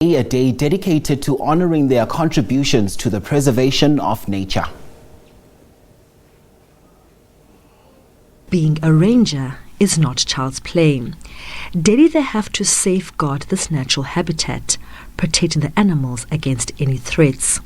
Day, a day dedicated to honoring their contributions to the preservation of nature. Being a ranger is not child's play. Daily they have to safeguard this natural habitat, protecting the animals against any threats.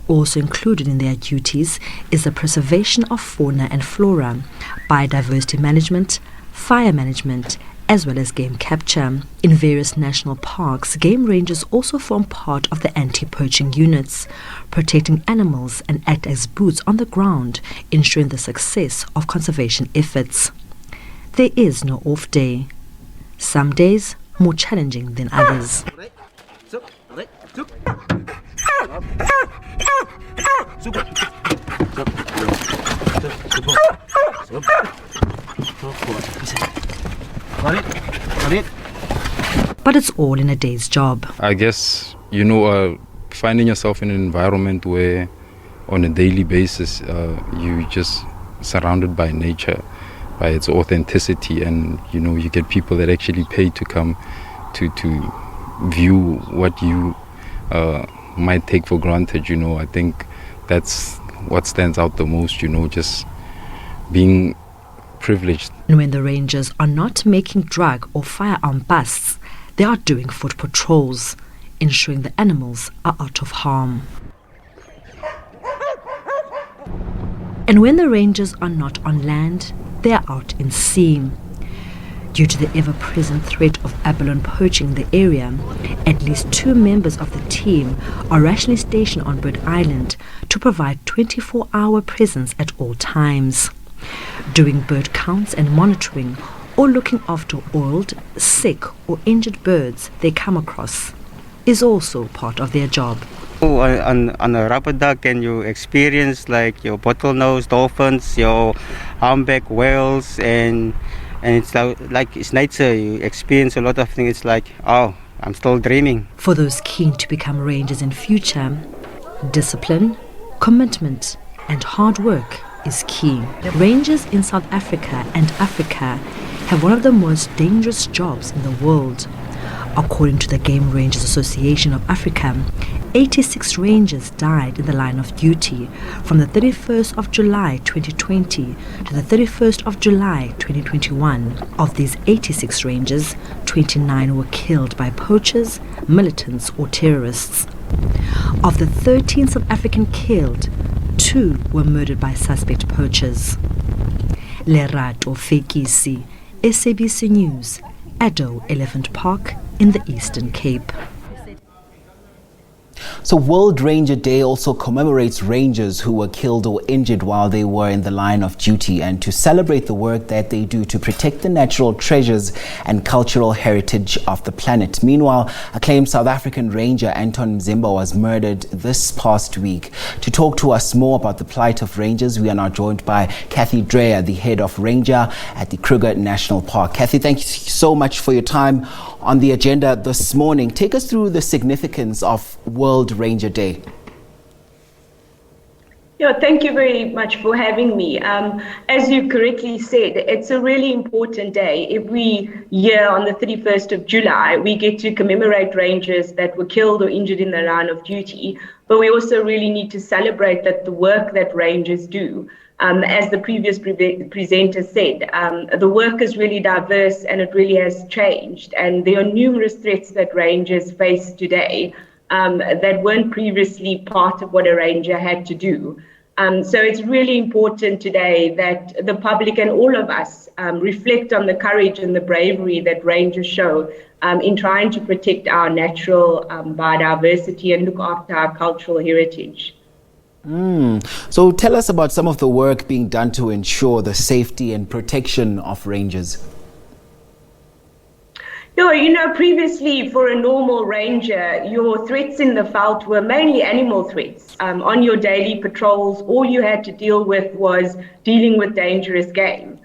Also included in their duties is the preservation of fauna and flora, biodiversity management, fire management, as well as game capture. In various national parks, game rangers also form part of the anti-poaching units, protecting animals and act as boots on the ground, ensuring the success of conservation efforts. There is no off day. Some days more challenging than others. But it's all in a day's job. I guess, finding yourself in an environment where on a daily basis you just surrounded by nature, by its authenticity, and you get people that actually pay to come to view what you might take for granted. I think that's what stands out the most, just being privileged. And when the rangers are not making drug or firearm busts, they are doing foot patrols, ensuring the animals are out of harm. And when the rangers are not on land, they are out in sea. Due to the ever-present threat of abalone poaching in the area, at least 2 members of the team are rationally stationed on Bird Island to provide 24-hour presence at all times. Doing bird counts and monitoring, or looking after oiled, sick or injured birds they come across is also part of their job. On a rubber duck, can you experience like your bottlenose dolphins, your humpback whales, and it's like it's nature. You experience a lot of things. It's like, oh, I'm still dreaming. For those keen to become rangers in future, discipline, commitment, and hard work is key. Rangers in South Africa and Africa have one of the most dangerous jobs in the world. According to the Game Rangers Association of Africa, 86 rangers died in the line of duty from the 31st of July 2020 to the 31st of July 2021. Of these 86 rangers, 29 were killed by poachers, militants or terrorists. Of the 13 South African killed, 2 were murdered by suspect poachers. Lerato Fekisi, SABC News, Addo Elephant Park in the Eastern Cape. So World Ranger Day also commemorates rangers who were killed or injured while they were in the line of duty, and to celebrate the work that they do to protect the natural treasures and cultural heritage of the planet. Meanwhile, acclaimed South African ranger Anton Mzimba was murdered this past week. To talk to us more about the plight of rangers, we are now joined by Cathy Dreyer, the head of Ranger at the Kruger National Park. Cathy, thank you so much for your time on the agenda this morning. Take us through the significance of World Ranger Day. Yeah, thank you very much for having me. As you correctly said, it's a really important day. Every year on the 31st of July, we get to commemorate rangers that were killed or injured in the line of duty. But we also really need to celebrate that the work that rangers do. As the previous presenter said, the work is really diverse and it really has changed. And there are numerous threats that rangers face today that weren't previously part of what a ranger had to do. So it's really important today that the public and all of us reflect on the courage and the bravery that rangers show in trying to protect our natural biodiversity and look after our cultural heritage. So tell us about some of the work being done to ensure the safety and protection of rangers. No, previously for a normal ranger, your threats in the veld were mainly animal threats. On your daily patrols, all you had to deal with was dealing with dangerous game.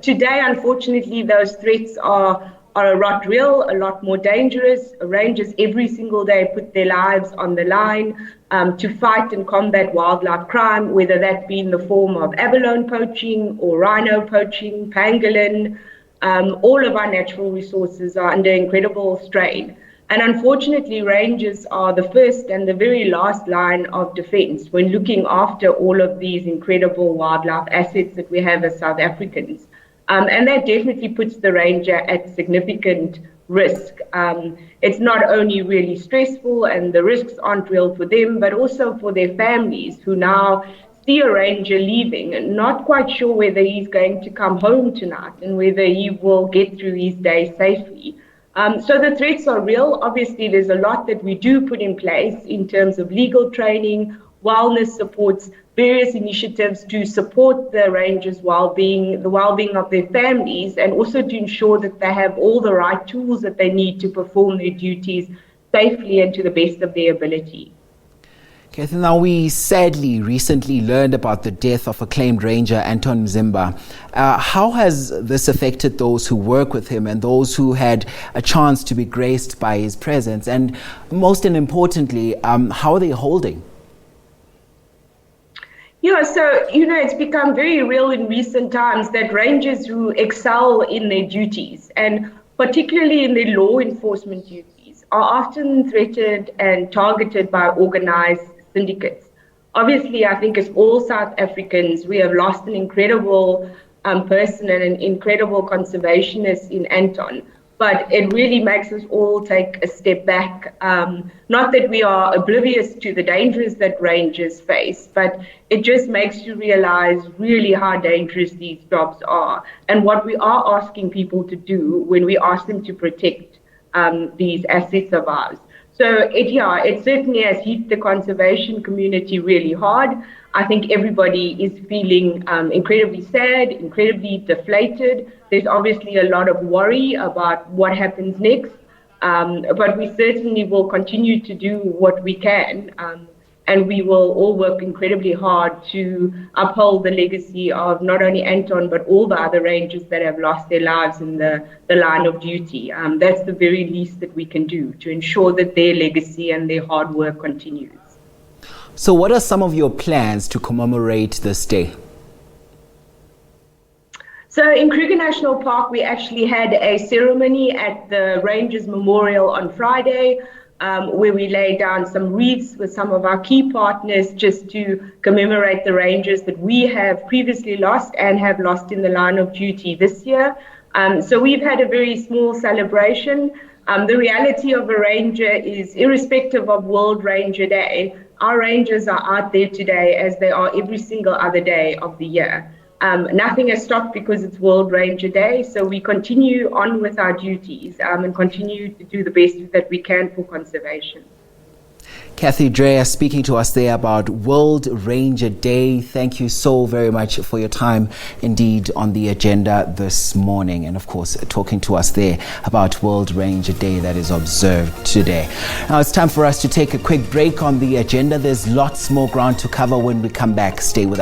Today, unfortunately, those threats are a lot real, a lot more dangerous. Rangers every single day put their lives on the line to fight and combat wildlife crime, whether that be in the form of abalone poaching or rhino poaching, pangolin. All of our natural resources are under incredible strain. And unfortunately, rangers are the first and the very last line of defense when looking after all of these incredible wildlife assets that we have as South Africans. And that definitely puts the ranger at significant risk. It's not only really stressful and the risks aren't real for them, but also for their families who now see a ranger leaving and not quite sure whether he's going to come home tonight and whether he will get through his day safely. So the threats are real. Obviously, there's a lot that we do put in place in terms of legal training, wellness supports, various initiatives to support the rangers' well-being, the well-being of their families, and also to ensure that they have all the right tools that they need to perform their duties safely and to the best of their ability. Cathy, now we sadly recently learned about the death of acclaimed ranger Anton Mzimba. How has this affected those who work with him and those who had a chance to be graced by his presence? And most importantly, how are they holding? Yeah, so, it's become very real in recent times that rangers who excel in their duties, and particularly in their law enforcement duties, are often threatened and targeted by organized syndicates. Obviously, I think as all South Africans, we have lost an incredible person and an incredible conservationist in Anton. But it really makes us all take a step back. Not that we are oblivious to the dangers that rangers face, but it just makes you realize really how dangerous these jobs are and what we are asking people to do when we ask them to protect these assets of ours. So it certainly has hit the conservation community really hard. I think everybody is feeling incredibly sad, incredibly deflated. There's obviously a lot of worry about what happens next, but we certainly will continue to do what we can, and we will all work incredibly hard to uphold the legacy of not only Anton, but all the other rangers that have lost their lives in the line of duty. That's the very least that we can do to ensure that their legacy and their hard work continues. So what are some of your plans to commemorate this day? So in Kruger National Park, we actually had a ceremony at the Rangers Memorial on Friday, where we laid down some wreaths with some of our key partners just to commemorate the rangers that we have previously lost and have lost in the line of duty this year. So we've had a very small celebration. The reality of a ranger is, irrespective of World Ranger Day, our rangers are out there today as they are every single other day of the year. Nothing has stopped because it's World Ranger Day, so we continue on with our duties and continue to do the best that we can for conservation. Cathy Dreyer speaking to us there about World Ranger Day. Thank you so very much for your time indeed on the agenda this morning, and of course talking to us there about World Ranger Day that is observed today. Now it's time for us to take a quick break on the agenda. There's lots more ground to cover when we come back. Stay with us.